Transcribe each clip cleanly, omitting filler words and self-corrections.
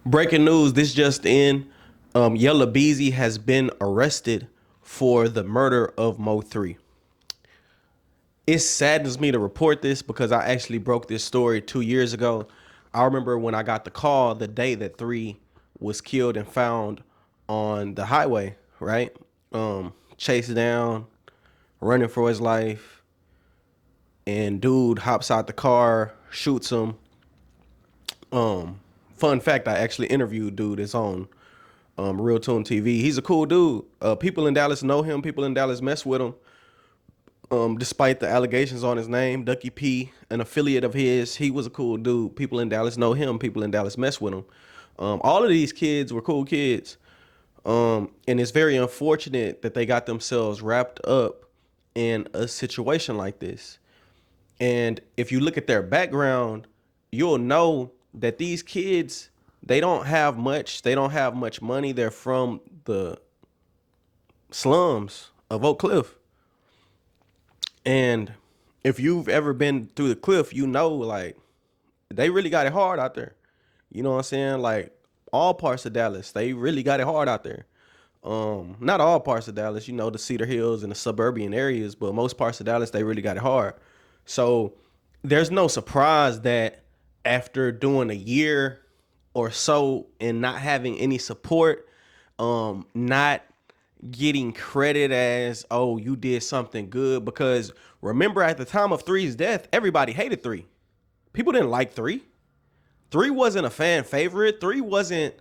Breaking news, this just in. Yella Beezy has been arrested for the murder of Mo3. It saddens me to report this because I actually broke this story 2 years ago. I remember when I got the call the day that 3 was killed and found on the highway, right? Chased down, running for his life, and dude hops out the car, shoots him. Fun fact, I actually interviewed dude. It's on RealToonTV. He's a cool dude. People in Dallas know him. People in Dallas mess with him. Despite the allegations on his name, Ducky P, an affiliate of his, he was a cool dude. People in Dallas know him. People in Dallas mess with him. All of these kids were cool kids. And it's very unfortunate that they got themselves wrapped up in a situation like this. And if you look at their background, you'll know that these kids, they don't have much. They don't have much money. They're from the slums of Oak Cliff. And if you've ever been through the cliff, you know, like, they really got it hard out there. You know what I'm saying? Like, all parts of Dallas, they really got it hard out there. Not all parts of Dallas, you know, the Cedar Hills and the suburban areas, but most parts of Dallas, they really got it hard. So there's no surprise that after doing a year or so and not having any support, not getting credit as, oh, you did something good. Because remember, at the time of Three's death, everybody hated 3. People didn't like 3. 3 wasn't a fan favorite. 3 wasn't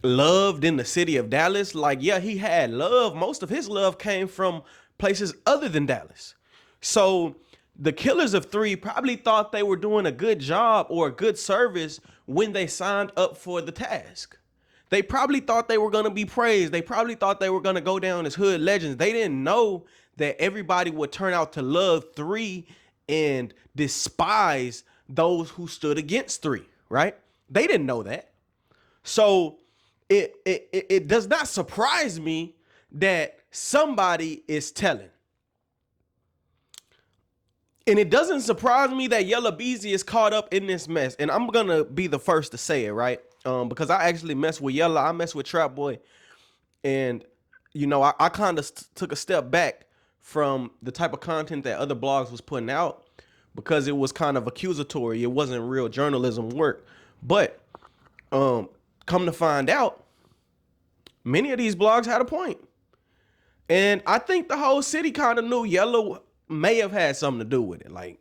loved in the city of Dallas. Like, yeah, he had love. Most of his love came from places other than Dallas. So the killers of 3 probably thought they were doing a good job or a good service when they signed up for the task. They probably thought they were going to be praised. They probably thought they were going to go down as hood legends. They didn't know that everybody would turn out to love 3 and despise those who stood against 3, right? They didn't know that. So it does not surprise me that somebody is telling. And it doesn't surprise me that Yella Beezy is caught up in this mess. And I'm going to be the first to say it, right? Because I actually mess with Yella. I mess with Trap Boy. And, you know, I kind of took a step back from the type of content that other blogs was putting out because it was kind of accusatory. It wasn't real journalism work. But come to find out, many of these blogs had a point. And I think the whole city kind of knew Yella may have had something to do with it. Like,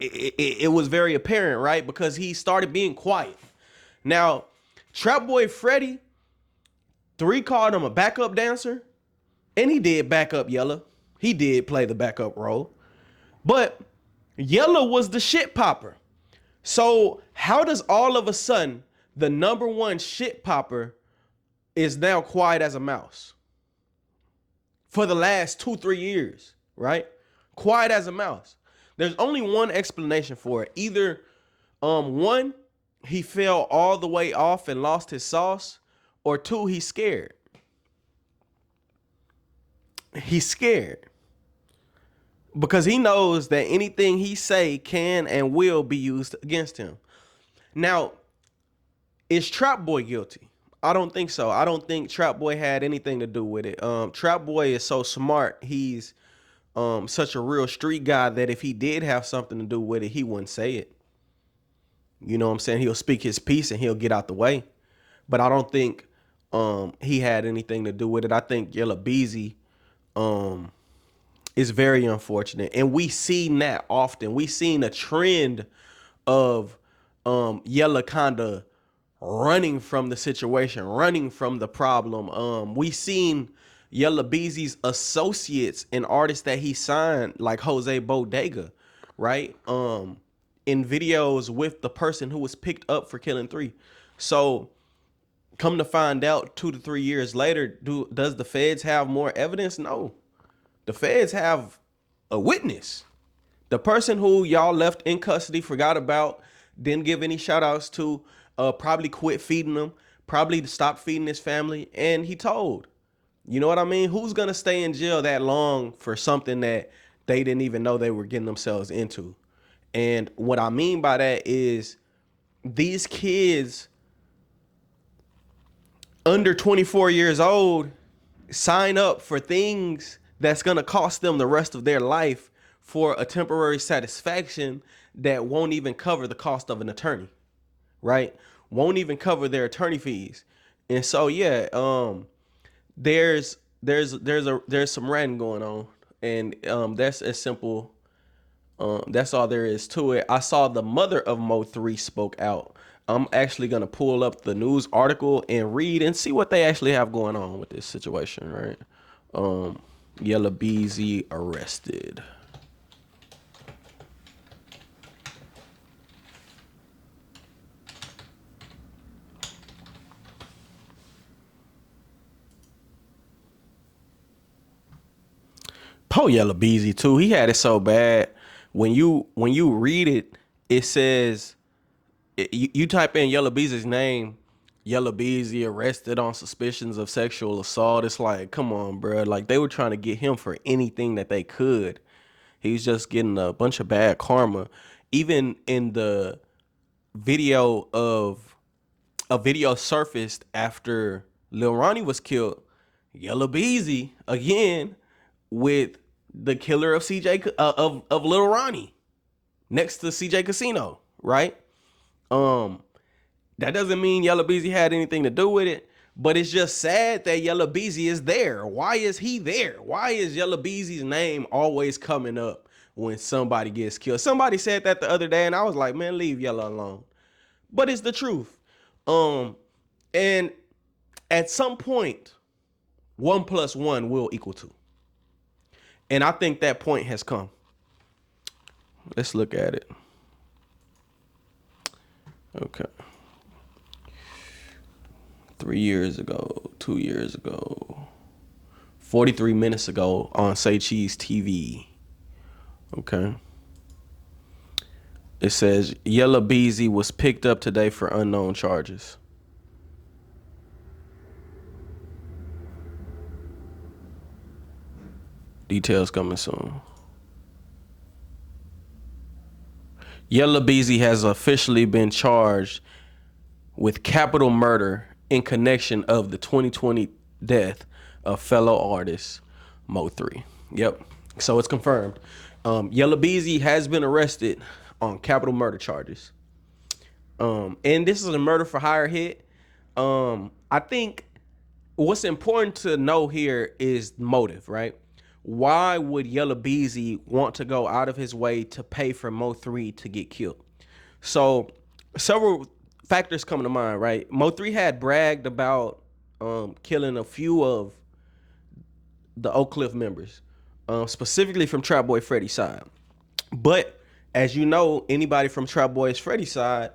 it was very apparent, right? Because he started being quiet. Now, Trap Boy Freddy, 3 called him a backup dancer, and he did back up Yella. He did play the backup role. But Yella was the shit popper. So how does all of a sudden the #1 shit popper is now quiet as a mouse? For the last 2-3 years, right? Quiet as a mouse. There's only one explanation for it. Either, one, he fell all the way off and lost his sauce, or 2, he's scared. He's scared because he knows that anything he say can and will be used against him. Now, is Trap Boy guilty? I don't think so. I don't think Trap Boy had anything to do with it. Trap Boy is so smart. He's such a real street guy that if he did have something to do with it, he wouldn't say it. You know what I'm saying? He'll speak his piece and he'll get out the way. But I don't think he had anything to do with it. I think Yella Beezy is very unfortunate. And we seen that often. We seen a trend of Yella kind of running from the situation, running from the problem. We seen Yella Beezy's associates and artists that he signed, like Jose Bodega, right? In videos with the person who was picked up for killing 3. So come to find out 2 to 3 years later, does the feds have more evidence? No. The feds have a witness. The person who y'all left in custody, forgot about, didn't give any shout outs to, probably quit feeding them, probably stopped feeding his family, and he told. You know what I mean? Who's going to stay in jail that long for something that they didn't even know they were getting themselves into? And what I mean by that is these kids under 24 years old sign up for things that's going to cost them the rest of their life for a temporary satisfaction that won't even cover the cost of an attorney, right? Won't even cover their attorney fees. And so yeah, there's some ranting going on, and that's as simple. That's all there is to it. I saw the mother of Mo3 spoke out. I'm actually gonna pull up the news article and read and see what they actually have going on with this situation, right? Yella Beezy arrested. Po Yella Beezy too. He had it so bad. When you read it, it says you type in Yella Beezy's name, Yella Beezy arrested on suspicions of sexual assault. It's like, come on, bro. Like they were trying to get him for anything that they could. He's just getting a bunch of bad karma. Even in the video of a video surfaced after Lil Ronnie was killed, Yella Beezy again with the killer of CJ of Lil Ronnie next to CJ Casino, right? That doesn't mean Yella Beezy had anything to do with it, but it's just sad that Yella Beezy is there. Why is he there? Why is Yella Beezy's name always coming up when somebody gets killed? Somebody said that the other day, and I was like, man, leave Yella alone. But it's the truth. And at some point, 1 + 1 will equal 2. And I think that point has come. Let's look at it. Okay. 3 years ago, 2 years ago, 43 minutes ago on Say Cheese TV. Okay. It says Yella Beezy was picked up today for unknown charges. Details coming soon. Yella Beezy has officially been charged with capital murder in connection of the 2020 death of fellow artist Mo3. Yep. So it's confirmed. Yella Beezy has been arrested on capital murder charges. And this is a murder for hire hit. I think what's important to know here is motive, right? Why would Yella Beezy want to go out of his way to pay for Mo3 to get killed? So several factors come to mind, right? Mo3 had bragged about killing a few of the Oak Cliff members, specifically from Trap Boy Freddy's side. But as you know, anybody from Trap Boy's Freddy's side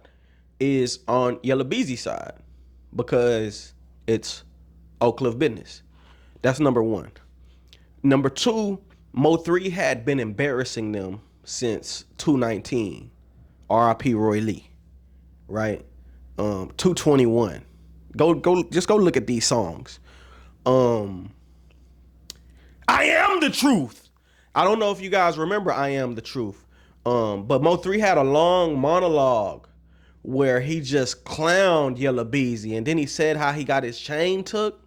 is on Yella Beezy's side because it's Oak Cliff business. That's number one. Number two, Mo3 had been embarrassing them since 219. R.I.P. Roy Lee, right? 221. Just go look at these songs. I Am the Truth. I don't know if you guys remember I Am the Truth. But Mo3 had a long monologue where he just clowned Yella Beezy, and then he said how he got his chain took.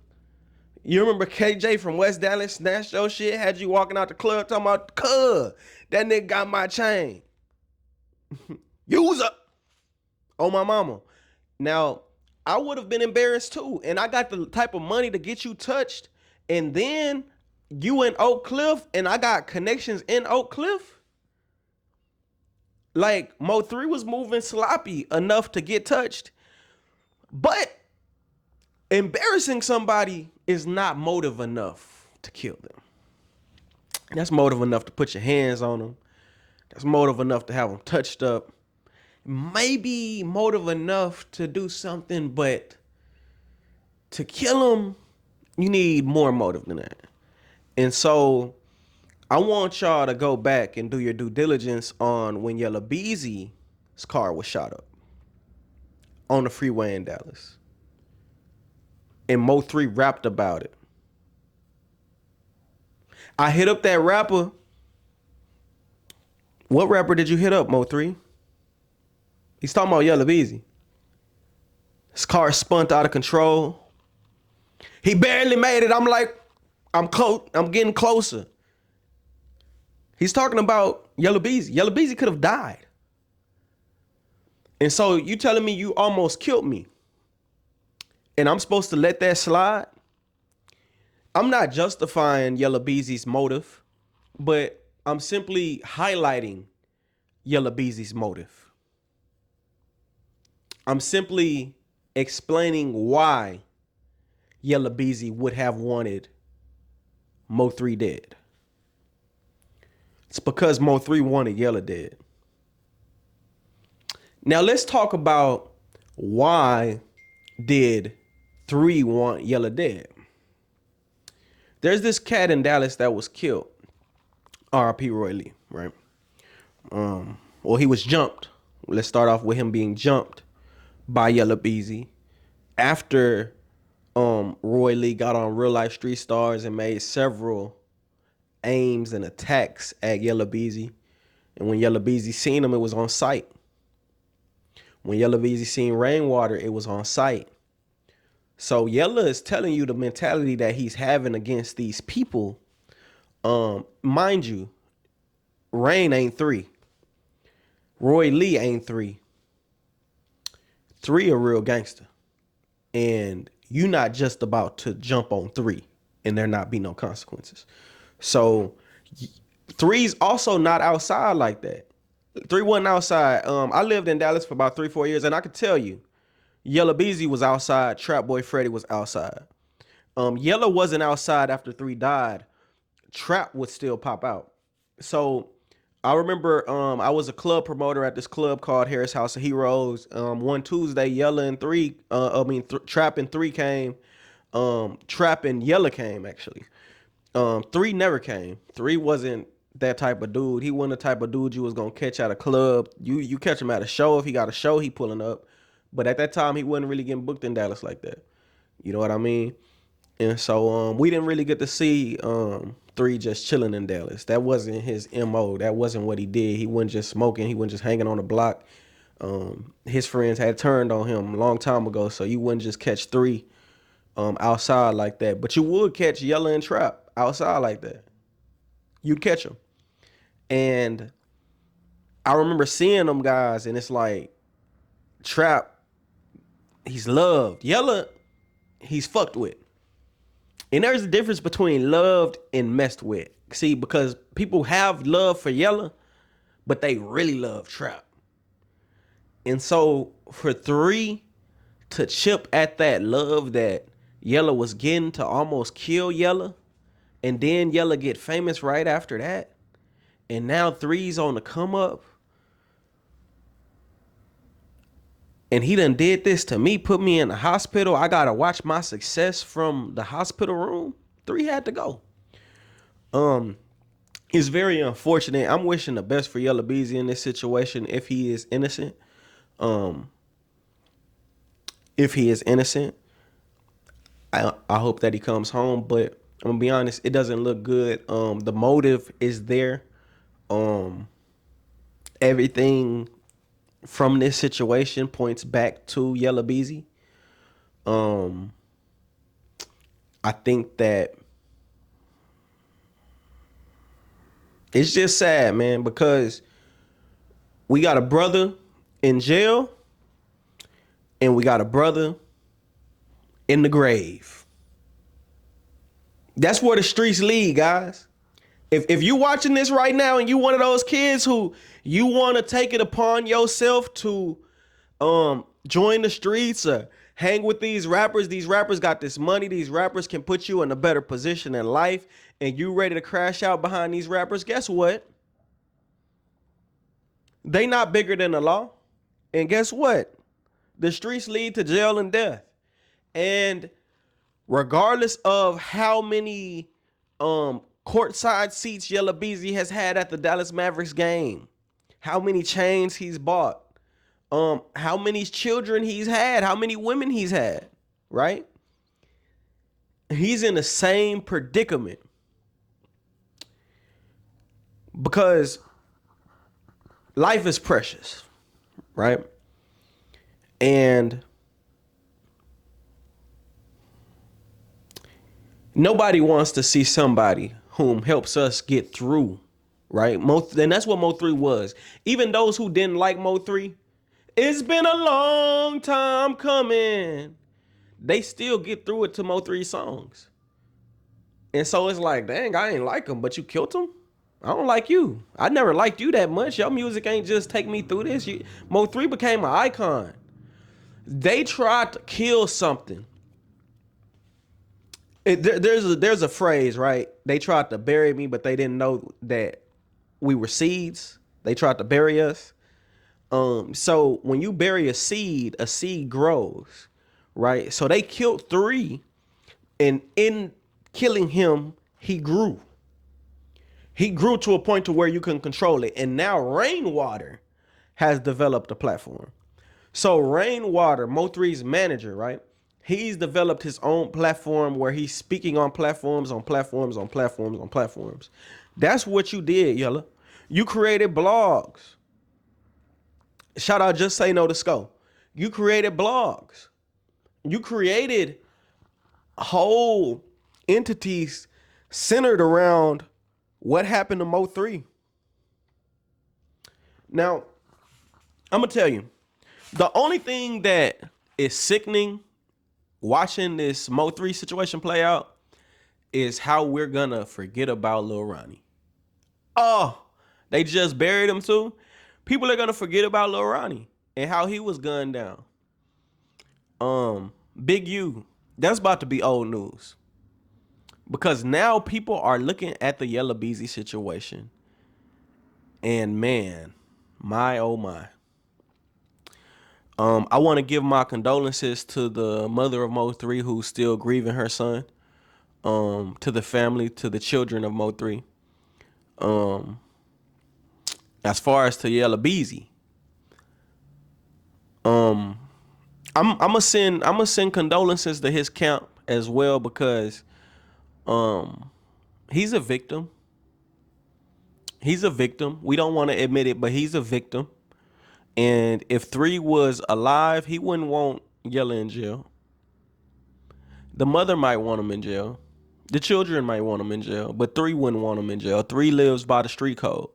You remember KJ from West Dallas snatched your shit, had you walking out the club talking about, "Cuz, that nigga got my chain." Use up on my mama. Now, I would have been embarrassed too, and I got the type of money to get you touched, and then you in Oak Cliff, and I got connections in Oak Cliff. Like, Mo3 was moving sloppy enough to get touched, but embarrassing somebody is not motive enough to kill them. That's motive enough to put your hands on them. That's motive enough to have them touched up. Maybe motive enough to do something, but to kill them, you need more motive than that. And so I want y'all to go back and do your due diligence on when Yella Beezy's car was shot up on the freeway in Dallas. And Mo3 rapped about it. I hit up that rapper. What rapper did you hit up, Mo3? He's talking about Yella Beezy. His car spun out of control. He barely made it. I'm like, I'm close. I'm getting closer. He's talking about Yella Beezy. Yella Beezy could have died. And so you telling me you almost killed me and I'm supposed to let that slide? I'm not justifying Yella Beezy's motive, but I'm simply highlighting Yella Beezy's motive. I'm simply explaining why Yella Beezy would have wanted Mo3 dead. It's because Mo3 wanted Yella dead. Now let's talk about why did 3 want Yella dead. There's this cat in Dallas that was killed. R.I.P. Roy Lee, right? Well, he was jumped. Let's start off with him being jumped by Yella Beezy after Roy Lee got on Real Life Street Stars and made several aims and attacks at Yella Beezy. And when Yella Beezy seen him, it was on sight. When Yella Beezy seen Rainwater, it was on sight. So Yella is telling you the mentality that he's having against these people. Mind you, Rain ain't 3. Roy Lee ain't 3. 3 a real gangster. And you not just about to jump on 3 and there not be no consequences. So 3's also not outside like that. 3 wasn't outside. I lived in Dallas for about 3-4 years, and I could tell you, Yella Beezy was outside. Trap Boy Freddy was outside. Yella wasn't outside after 3 died. Trap would still pop out. So I remember I was a club promoter at this club called Harris House of Heroes. One Tuesday, Yella and 3, Trap and 3 came. Trap and Yella came actually. 3 never came. 3 wasn't that type of dude. He wasn't the type of dude you was gonna catch at a club. You catch him at a show. If he got a show, he pulling up. But at that time, he wasn't really getting booked in Dallas like that. You know what I mean? And so we didn't really get to see 3 just chilling in Dallas. That wasn't his MO. That wasn't what he did. He wasn't just smoking. He wasn't just hanging on the block. His friends had turned on him a long time ago, so you wouldn't just catch 3 outside like that. But you would catch Yella and Trap outside like that. You'd catch them. And I remember seeing them guys, and it's like, Trap, he's loved. Yella, he's fucked with. And there's a difference between loved and messed with. See, because people have love for Yella, but they really love Trap. And so for 3 to chip at that love that Yella was getting to almost kill Yella, and then Yella get famous right after that, and now 3's on the come up, and he done did this to me, put me in the hospital. I gotta watch my success from the hospital room. 3 had to go. It's very unfortunate. I'm wishing the best for Yella Beezy in this situation if he is innocent. If he is innocent, I hope that he comes home. But I'm gonna be honest, it doesn't look good. The motive is there. Everything from this situation points back to Yella Beezy. I think that it's just sad, man, because we got a brother in jail and we got a brother in the grave. That's where the streets lead, guys. If you watching this right now and you one of those kids who you want to take it upon yourself to join the streets or hang with these rappers got this money, these rappers can put you in a better position in life, and you ready to crash out behind these rappers, guess what? They not bigger than the law. And guess what? The streets lead to jail and death. And regardless of how many courtside seats Yella Beezy has had at the Dallas Mavericks game, how many chains he's bought, how many children he's had, how many women he's had, right? He's in the same predicament because life is precious, right? And Nobody wants to see somebody whom helps us get through, right? And that's what Mo3 was. Even those who didn't like Mo3, it's been a long time coming. They still get through it to Mo3 songs. And so it's like, dang, I ain't like him, but you killed him? I don't like you. I never liked you that much. Your music ain't just take me through this. Mo3 became an icon. They tried to kill something. There's a phrase, right? They tried to bury me, but they didn't know that we were seeds. They tried to bury us. So when you bury a seed grows, right? So they killed 3, and in killing him, he grew. He grew to a point to where you can control it. And now Rainwater has developed a platform. So Rainwater, Mo3's manager, right? He's developed his own platform where he's speaking on platforms, on platforms, on platforms, on platforms. That's what you did, Yella. You created blogs. Shout out Just Say No to Sko. You created blogs. You created whole entities centered around what happened to Mo3. Now, I'm going to tell you, the only thing that is sickening watching this Mo3 situation play out is how we're going to forget about Lil Ronnie. Oh, they just buried him too. People are going to forget about Lil Ronnie and how he was gunned down. Big U, that's about to be old news. Because now people are looking at the Yella Beezy situation. And man, my oh my. I want to give my condolences to the mother of Mo3 who's still grieving her son. To the family, to the children of Mo3. As far as to Yella Beezy, I'm gonna send condolences to his camp as well, because he's a victim. He's a victim. We don't want to admit it, but he's a victim. And if 3 was alive, he wouldn't want Yella in jail. The mother might want him in jail. The children might want him in jail, but 3 wouldn't want him in jail. 3 lives by the street code.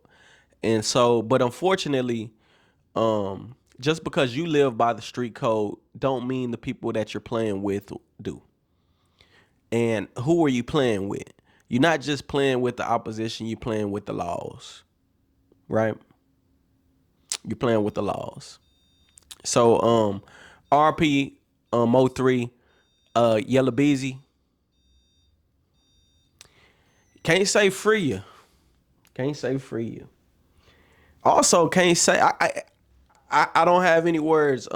And so, but unfortunately, just because you live by the street code don't mean the people that you're playing with do. And who are you playing with? You're not just playing with the opposition, you're playing with the laws, right? You're playing with the laws. So, RP, Mo3, Yella Beezy. Can't say free you. Can't say free you. Also, can't say I don't have any words.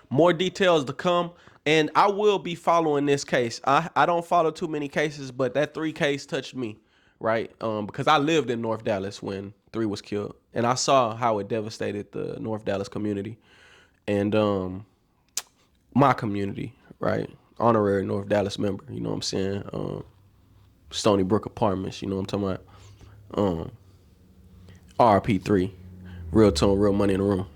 More details to come, and I will be following this case. I don't follow too many cases, but that 3 case touched me, right? Because I lived in North Dallas when 3 was killed, and I saw how it devastated the North Dallas community, and my community, right? Honorary North Dallas member, you know what I'm saying? Stony Brook Apartments, you know what I'm talking about? RP3, RealToon, real money in the room.